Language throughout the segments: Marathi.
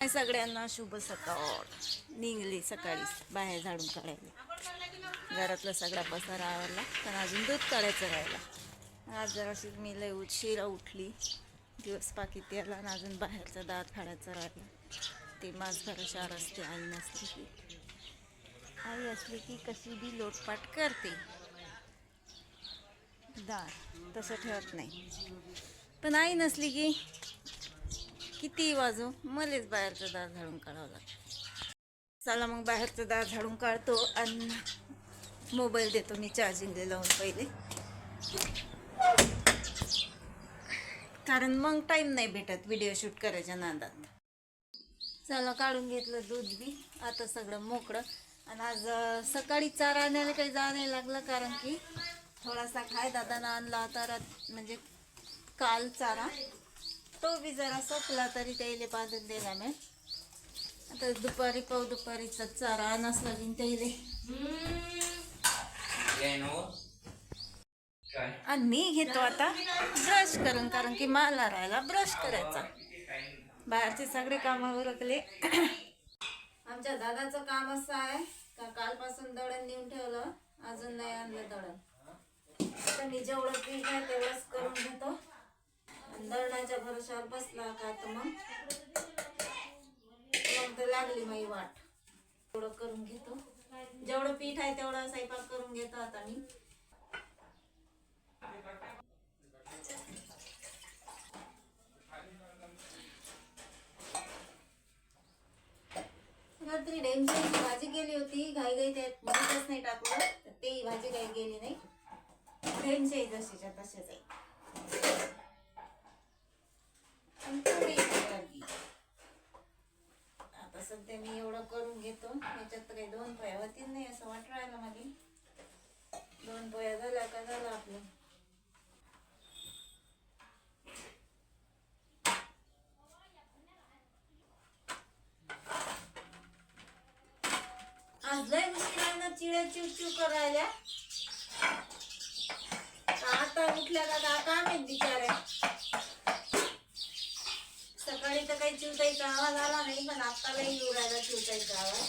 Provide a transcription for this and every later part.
सगळ्यांना शुभ सकाळ. निघली सकाळी बाहेर झाडून काढायला. घरातला सगळा पसारा आवरला, पण अजून दूध काढायचं राहिला. आज जराशी मी लय उशिरा उठली. दिवस पाकिट याला आणि अजून बाहेरचा दात फाडायचा राहिला. ते माझ भरोशावर असते. आई नसली की, आई असली की कशी बी लोटपाट करते. दात तसं ठेवत नाही, पण आई नसली की किती वाजो मलाच बाहेरचं दार झाडून काढावं लागतं. चला मग बाहेरचं दार झाडून काढतो आणि मोबाईल देतो मी चार्जिंगला लावून पहिले, कारण मग टाईम नाही भेटत व्हिडिओ शूट करायच्या नादात. चला काढून घेतलं दूध बी, आता सगळं मोकळं. आणि आज सकाळी चारा आणायला काही जा नाही लागलं, कारण की थोडासा खाय दादानं आणला होता म्हणजे काल चारा, तो बी जरा संपला तरी त्याला बांधून दिला मी. आता दुपारी दुपारीचा चारा नसला की त्याले. आणि मी घेतो आता ब्रश करून, कारण की मला राहायला ब्रश करायचा. बाहेरचे सगळे कामं उरकले. आमच्या दादाचं काम असं आहे का कालपासून दळण नेऊन ठेवलं, अजून नाही आणलं दळण. तर मी जेवढं पीठ आहे तेवढंच करून घेतो. दळणाच्या भरोशावर बसला का तर मग तर लागली माझी वाट. तेवढं करून घेतो, जेवढं पीठ आहे तेवढं स्वयंपाक करून घेतो आता मी. रात्री डेमची भाजी केली होती, घाई त्यात मीठच नाही टाकलं, तर ते भाजी काही गेली नाही. डेमचे जशीच्या तसेच आहे. आता सध्या मी एवढं करून घेतो. याच्यात काही 2 पोळ्या होतील नाही असं वाटू राहिलं मला. 2 पोळ्या झाल्या का झालं आपलं. आज लय मुश्किलानं चिड्या चिवचिव करायला. आता उठल्या का काय माहित बिचाऱ्या. सकाळी तर काही चिवताईचा आवाज आला नाही, पण आता लई येऊ राहिला चिवताईचा आवाज.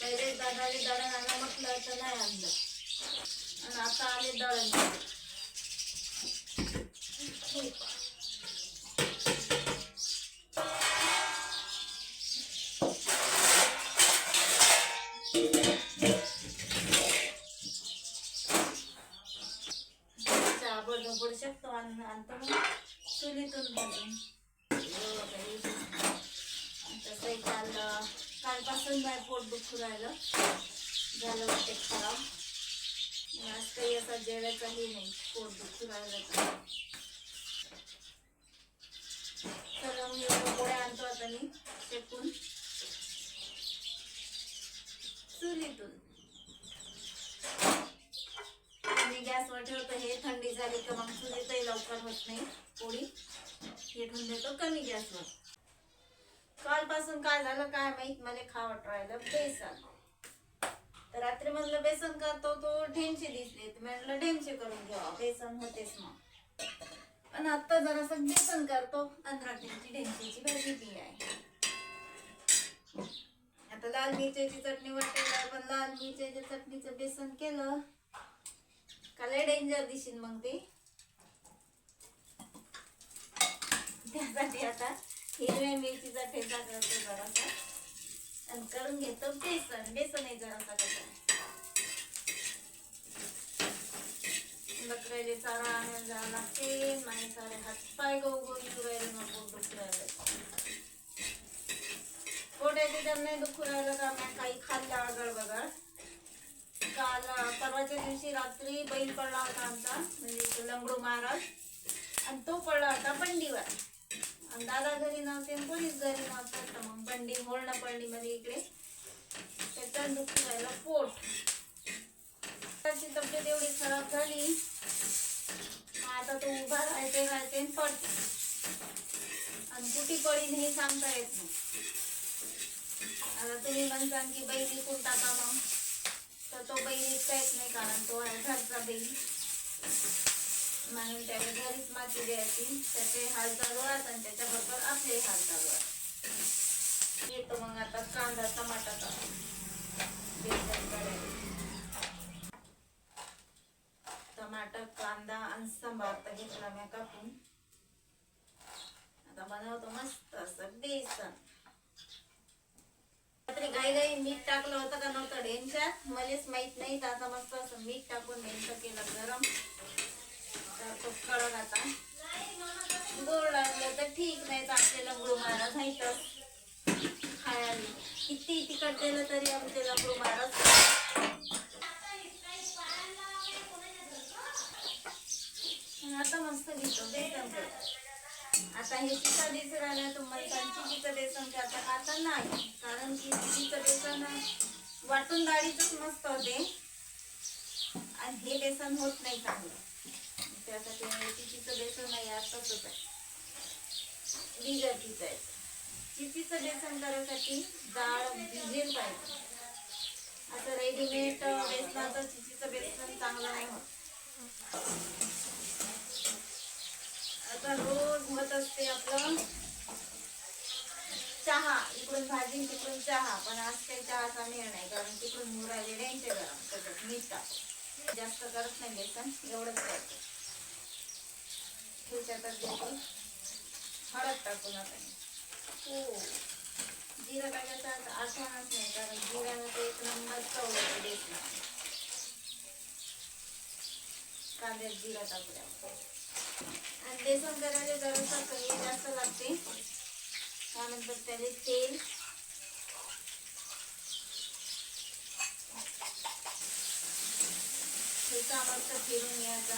पहिले दादाने दळण आणा म्हटलं तर नाही आणलं, आणि आता आले दळण. पडू शकतो आणतो मग चुलीतून भाजून. तसंही कालपासून बाय पोट दुखू राहिलं, झालं वाटते खराब. आज काही असा जेवायचाही नाही, पोट दुखू राहिलं. चला मी पोळ्या आणतो आता मी शेकून चुलीतून. मी गॅसवर ठेवतो, हे थंडी झाली तर मग चुलीतही लवकर होत नाही पोळी. हे ठेवून देतो कमी गॅसवर. कालपासून काय झालं काय माहित, मला खावट राहिलं बेसन. तर रात्री म्हणलं बेसन करतो, तो ढेमचे दिसले, म्हणलं ढेमचे करून घ्यावा, बेसन होतेच मग. पण आता जरासं बेसन करतो आणि रात्रीची ढेमचीची भाजी बी आहे. आता लाल मिरच्याची चटणी वाटेल आहे, पण लाल मिरच्याच्या चटणीचं बेसन केलं का लय डेंजर दिसेल मग ते. त्यासाठी आता हिरव्या मिरचीचा ठेचा करतो जरासा आणि करून घेतो बेसन. बेसन आहे जरासा कसं बकऱ्याले चारा आणायला जावं लागते. माझे सारे हातपाय गो येऊ राहिले, नको दुखू राहिलं. पोटाची जर नाही दुखू राहिलं का मी काही खाल्लं आगळ बगळ. काल परवाच्या दिवशी रात्री बैल पडला होता आमचा, म्हणजे लंगडू महाराज, आणि तो पडला होता बंडीवर. आणि दादा घरी नव्हते, कोणीच घरी नव्हतं, तर मग बंडी होळणं पडली मध्ये इकडे. त्याचा दुखू राहिला पोट. त्याची तब्येत एवढी खराब झाली, आता तो उभा राहते पडते, आणि कुठे पडीन हे सांगता येत नाही. आता तुम्ही म्हणसान की बैल विकून टाका मग, तर तो बैल विकता येत नाही, कारण तो आहे घरचा बैल. म्हणून त्याला घरीच माती द्यायची. त्याचे हाल चालू आहेत आणि त्याच्याबरोबर आपले हाल चालू आहेत. येतो मग आता कांदा टमाटाचा बेसन करायला. टमाटर कांदा आणि सांबार तर घेतला मी कापून. आता बनवतो मस्त असं बेसन. रात्री गाई मीठ टाकलं होतं का नव्हतं डेंच्यात मलाच माहित नाही. तर आता मस्त असं मीठ टाकून डेंचं केलं गरम. तर तो कडक आता गोड लागलं तर ठीक, नाही तर आपल्याला लंगडू महाराज माहीतच खायला किती तिखट दिलं तरी आमचे लंगडू महाराज. आता मस्त घेतो बेसन करतो. आता हे चिचा बेसन आलं तुम्हाला चिचीचं बेसन करतात आता नाही, कारण की चिचीचं बेसन वाटून डाळीचंच मस्त होते आणि हे बेसन होत नाही चांगलं. त्यासाठी चिचीचं बेसन नाही असंच आहे, बिगर चिचायचं. चिचीचं बेसन करायसाठी डाळ भिजेल पाहिजे. आता रेडीमेड बेसनाचं चिचीचं बेसन चांगलं नाही होत. आता रोज होत असते आपलं चहा, इकडून भाजी तिकडून चहा, पण आज काही चहाचा मेळ नाही, कारण तिकडून मुरायले द्यायचे गरम त्याच्यात मीठ टाकून. जास्त करत नाही बेसन, एवढंच करतो. त्याच्यातच देते हळद टाकून. आता हो जिरा टाकायचा आठवणच नाही, कारण जिऱ्यानं ते एक नंबर चव येते बेसन. कांद्यात जिरा टाकल्या आणि बेसन करायला जरासं कमी जास्त लागते. त्यानंतर त्याला तेल, ठेचा मस्त फिरून घ्यायचा.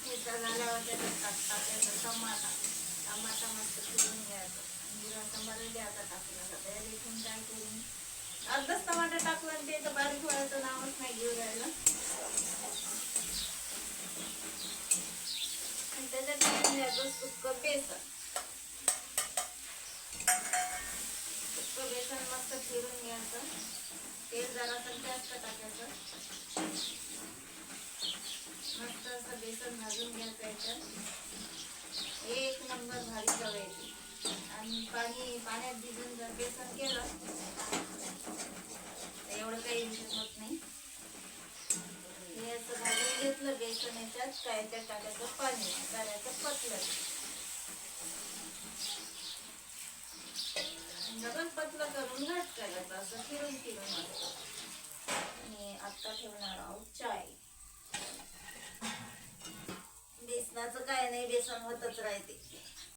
ठेचा झाल्यावर त्याच्यात टाकायचा टमाटा मस्त फिरून घ्यायचा. जिरा सांबार द्यायचा टाकून. त्याला इथून काय करून अर्धाच टमाटर टाकून आणि ते बारीक व्हायचं नावच नाही घेऊ राहिलं. आणि त्याच्यात टाकून द्यायचं सुक्कं बेसन. सुक्कं बेसन मस्त फिरून घ्यायचं. तेल जरासं जास्त टाकायचं. मस्त असं बेसन भाजून घ्यायचं. याच्यात एक नंबर भारी चव येते. आणि पाण्यात भिजून जर बेसन केलं तर एवढं काही विशेष होत नाही. हे असं भाजून घेतलं बेसन, याच्यात काय त्यात टाकायचं पाणी, करायचं पतलं. डबल पतलं करून घाट करायचं असं फिरून आणि आता ठेवणार आहोत चाय. बेसनाचं काय नाही, बेसन होतच राहते.